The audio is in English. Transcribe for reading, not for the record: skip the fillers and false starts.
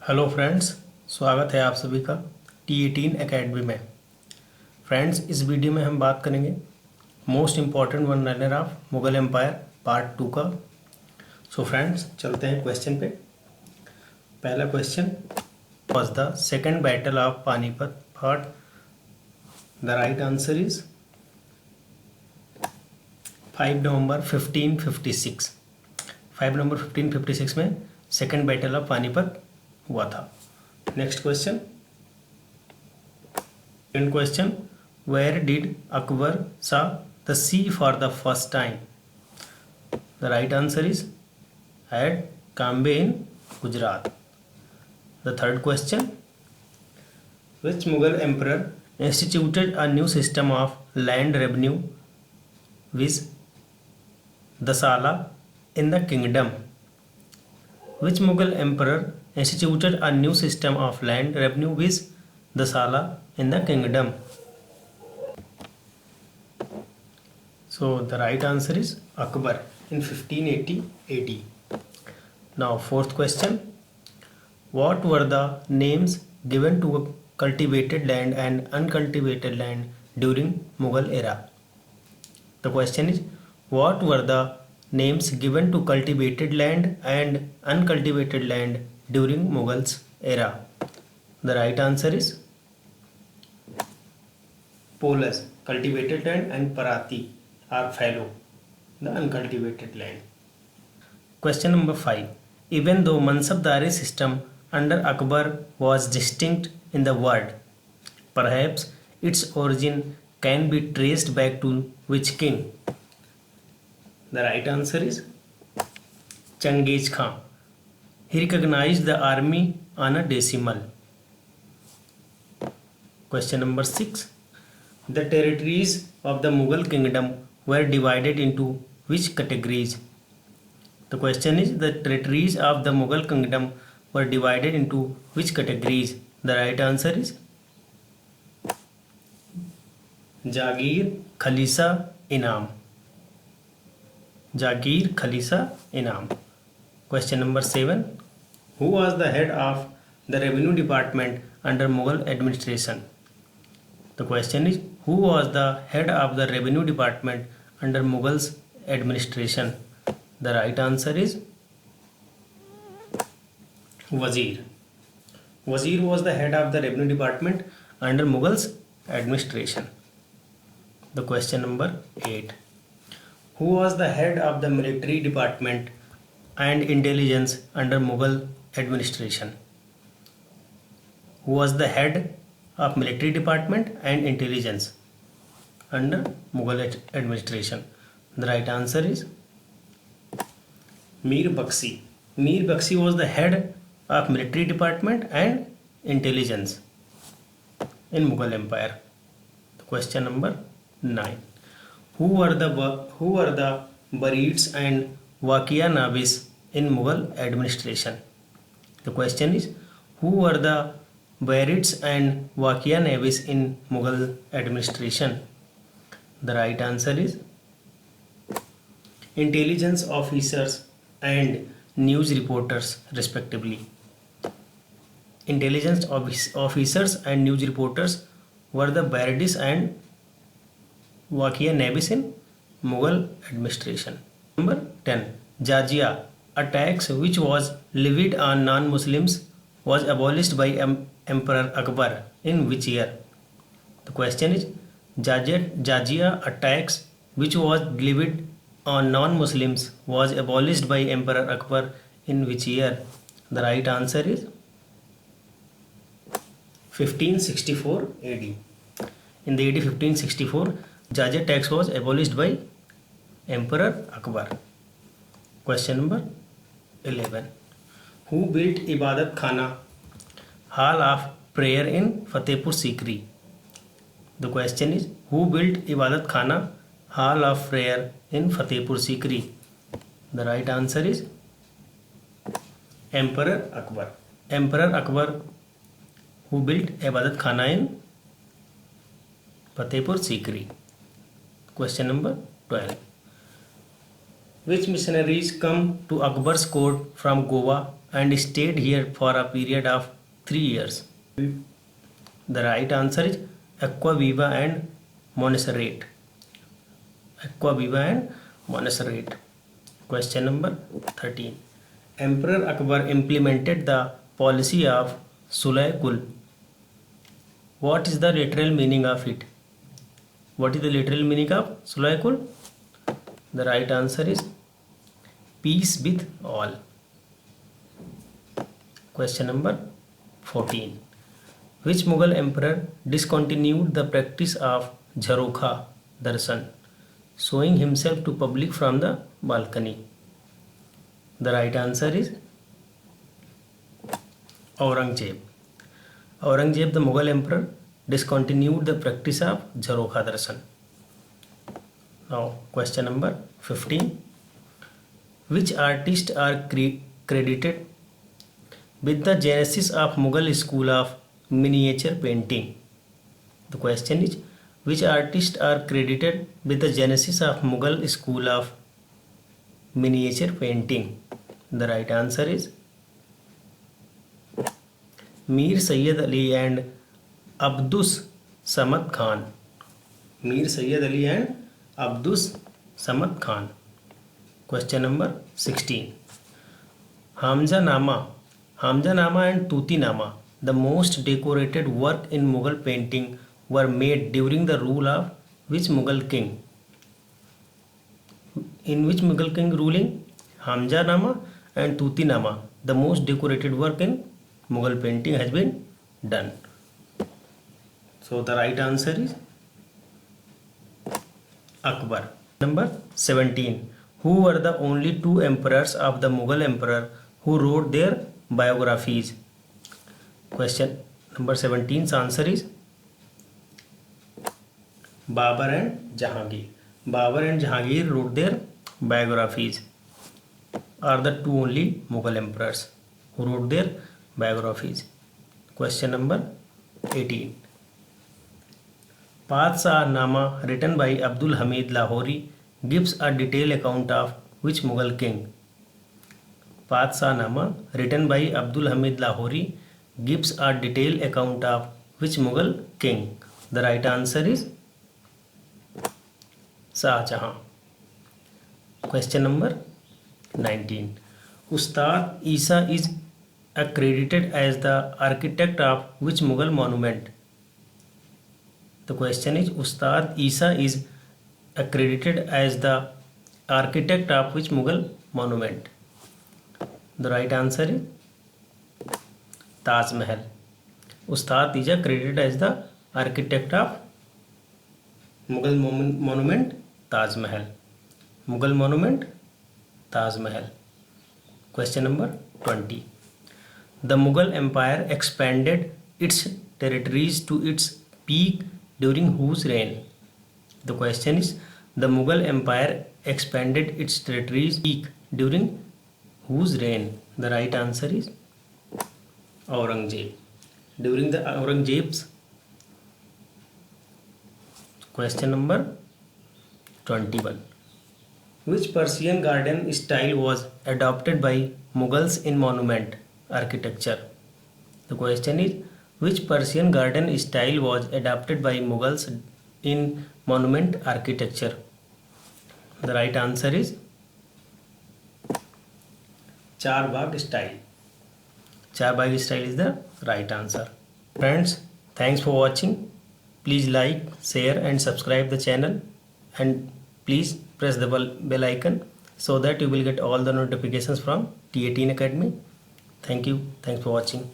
Hello friends, स्वागत है आप सभी का T18 एकेडमी में। फ्रेंड्स, इस वीडियो में हम बात करेंगे most important one liner of Mughal empire part 2 का। सो फ्रेंड्स, चलते हैं क्वेश्चन पे। पहला question, was the second battle of Panipat fought? The right answer is 5 नवंबर 1556। 5 नवंबर 1556 में सेकेंड बैटल ऑफ पानीपत हुआ था। Next question, second question, where did Akbar saw the sea for the first time? The right answer is at Cambay in Gujarat. The third question, which Mughal emperor instituted a new system of land revenue viz Dahsala in the kingdom? Which Mughal emperor instituted a new system of land revenue with Dasala in the kingdom? So the right answer is Akbar in 1580 AD. Now fourth question, what were the names given to cultivated land and uncultivated land during Mughal era? The question is, what were the names given to cultivated land and uncultivated land during Mughals era? The right answer is Polas, cultivated land, and Parati are fallow, the uncultivated land. Question number 5. Even though Mansabdari system under Akbar was distinct in the word, perhaps its origin can be traced back to which king? The right answer is Changiz Khan. He recognized the army on a decimal. Question number 6. The territories of the Mughal kingdom were divided into which categories? The question is, the territories of the Mughal kingdom were divided into which categories? The right answer is Jagir, Khalisa, Inam. Jagir, Khalisa, Inam. Question number 7. Who was the head of the revenue department under Mughal administration? The question is, who was the head of the revenue department under Mughals administration? The right answer is Wazir. Wazir was the head of the revenue department under Mughals administration. The question number 8. Who was the head of the military department and intelligence under Mughal administration? Who was the head of military department and intelligence under Mughal administration? The right answer is Mir Bakshi. Mir Bakshi was the head of military department and intelligence in Mughal Empire. Question number 9. Who were the Barids and Wakia Nabis in Mughal administration? The question is, who were the Barids and Wakia Nabis in Mughal administration? The right answer is intelligence officers and news reporters respectively. Intelligence officers and news reporters were the Barids and Wakia Nabis in Mughal administration. Number 10. Jizya, a tax which was levied on non-Muslims, was abolished by Emperor Akbar in which year? The question is, Jizya, a tax which was levied on non-Muslims, was abolished by Emperor Akbar in which year? The right answer is 1564 AD. In the AD 1564, Jizya tax was abolished by Emperor Akbar. Question number 11. Who built Ibadat Khana, Hall of Prayer in Fatehpur Sikri? The question is, who built Ibadat Khana, Hall of Prayer in Fatehpur Sikri? The right answer is Emperor Akbar. Emperor Akbar who built Ibadat Khana in Fatehpur Sikri. Question number 12. Which missionaries come to Akbar's court from Goa and stayed here for a period of 3 years? The right answer is Aquaviva and Montserrat. Aquaviva and Montserrat. Question number 13. Emperor Akbar implemented the policy of Sulh Kul. What is the literal meaning of it? What is the literal meaning of Sulh Kul? The right answer is peace with all. Question number 14. Which Mughal emperor discontinued the practice of Jharokha Darshan, showing himself to public from the balcony? The right answer is Aurangzeb. Aurangzeb, the Mughal emperor, discontinued the practice of Jharokha Darshan. Now, question number 15. Which artists are credited with the genesis of Mughal school of miniature painting? The question is, which artists are credited with the genesis of Mughal school of miniature painting? The right answer is Mir Sayyid Ali and Abdus Samad Khan. Mir Sayyid Ali and Abdus Samad Khan. Question number 16. Hamza Nama and Tuti Nama, the most decorated work in Mughal painting, were made during the rule of which Mughal king? In which Mughal king ruling? Hamza Nama and Tuti Nama, the most decorated work in Mughal painting, has been done. So the right answer is Akbar. Number 17. Who were the only two emperors of the Mughal emperor who wrote their biographies? Question number 17's answer is Babur and Jahangir. Babur and Jahangir wrote their biographies. Are the two only Mughal emperors who wrote their biographies. Question number 18. Padshah Nama, written by Abdul Hamid Lahori, gives a detailed account of which Mughal king? Padshah Nama, written by Abdul Hamid Lahori, gives a detailed account of which Mughal king? The right answer is Shah Jahan. Question number 19. Ustad Isa is accredited as the architect of which Mughal monument? The question is, Ustad Isa is accredited as the architect of which Mughal monument? The right answer is Taj Mahal. Ustad is accredited as the architect of Mughal monument Taj Mahal. Mughal monument Taj Mahal. Question number 20. The Mughal Empire expanded its territories to its peak during whose reign? The question is, the Mughal Empire expanded its territories peak during whose reign? The right answer is Aurangzeb. During the Aurangzeb's. Question number 21. Which Persian garden style was adopted by Mughals in monument architecture? The question is, which Persian garden style was adopted by Mughals in monument architecture? The right answer is Charbagh style. Charbagh style is the right answer. Friends, thanks for watching. Please like, share and subscribe the channel, and please press the bell icon so that you will get all the notifications from T18 Academy. Thank you. Thanks for watching.